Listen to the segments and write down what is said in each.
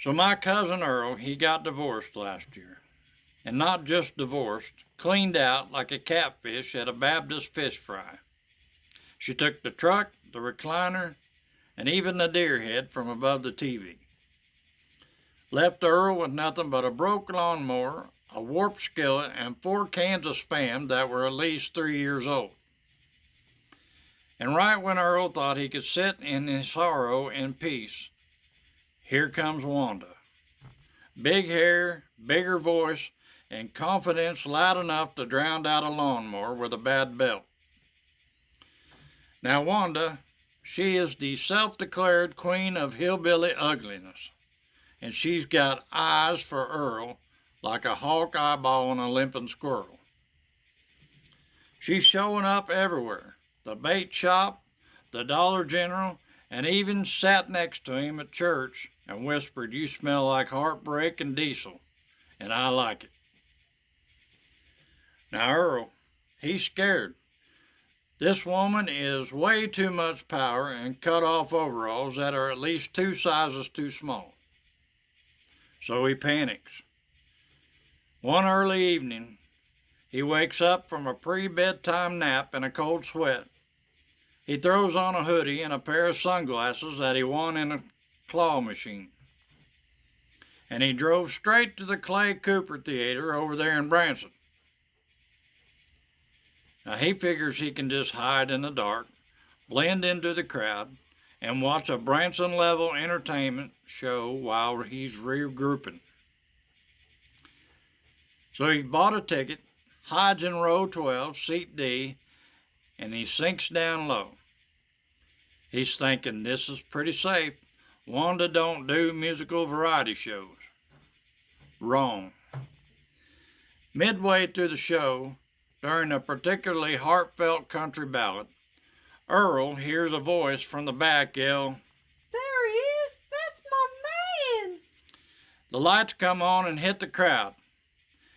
So my cousin Earl, he got divorced last year. And not just divorced, cleaned out like a catfish at a Baptist fish fry. She took the truck, the recliner, and even the deer head from above the TV. Left Earl with nothing but a broke lawnmower, a warped skillet, and 4 cans of Spam that were at least 3 years old. And right when Earl thought he could sit in his sorrow in peace, here comes Wanda. Big hair, bigger voice, and confidence loud enough to drown out a lawnmower with a bad belt. Now Wanda, she is the self-declared queen of hillbilly ugliness, and she's got eyes for Earl like a hawk eyeball on a limping squirrel. She's showing up everywhere, the bait shop, the Dollar General, and even sat next to him at church and whispered, "You smell like heartbreak and diesel, and I like it." Now Earl, he's scared. This woman is way too much power in cut-off overalls that are at least 2 sizes too small. So he panics. One early evening, he wakes up from a pre-bedtime nap in a cold sweat. He throws on a hoodie and a pair of sunglasses that he won in a claw machine. And he drove straight to the Clay Cooper Theater over there in Branson. Now he figures he can just hide in the dark, blend into the crowd, and watch a Branson-level entertainment show while he's regrouping. So he bought a ticket, hides in row 12, seat D, and he sinks down low. He's thinking, this is pretty safe. Wanda don't do musical variety shows. Wrong. Midway through the show, during a particularly heartfelt country ballad, Earl hears a voice from the back yell, "There he is! That's my man!" The lights come on and hit the crowd,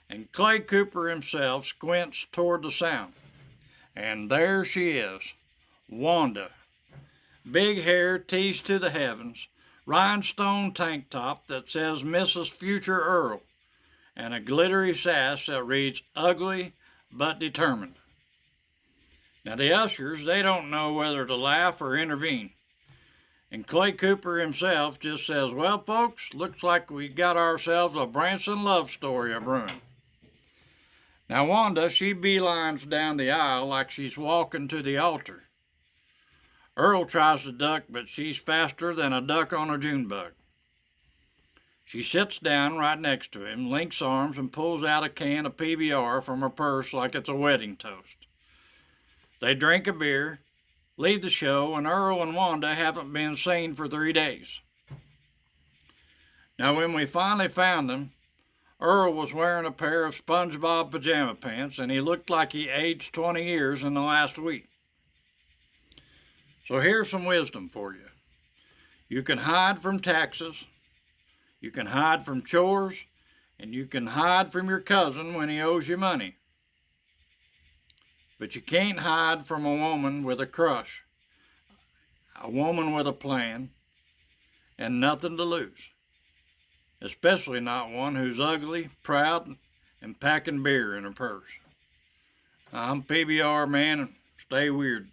and Clay Cooper himself squints toward the sound. And there she is, Wanda. Big hair teased to the heavens, rhinestone tank top that says Mrs. Future Earl, and a glittery sash that reads ugly but determined. Now the ushers, they don't know whether to laugh or intervene. And Clay Cooper himself just says, "Well, folks, looks like we got ourselves a Branson love story a brewing." Now Wanda, she beelines down the aisle like she's walking to the altar. Earl tries to duck, but she's faster than a duck on a June bug. She sits down right next to him, links arms, and pulls out a can of PBR from her purse like it's a wedding toast. They drink a beer, leave the show, and Earl and Wanda haven't been seen for 3 days. Now when we finally found them, Earl was wearing a pair of SpongeBob pajama pants, and he looked like he aged 20 years in the last week. So here's some wisdom for you. You can hide from taxes, you can hide from chores, and you can hide from your cousin when he owes you money. But you can't hide from a woman with a crush, a woman with a plan, and nothing to lose. Especially not one who's ugly, proud, and packing beer in her purse. I'm PBR man, and stay weird.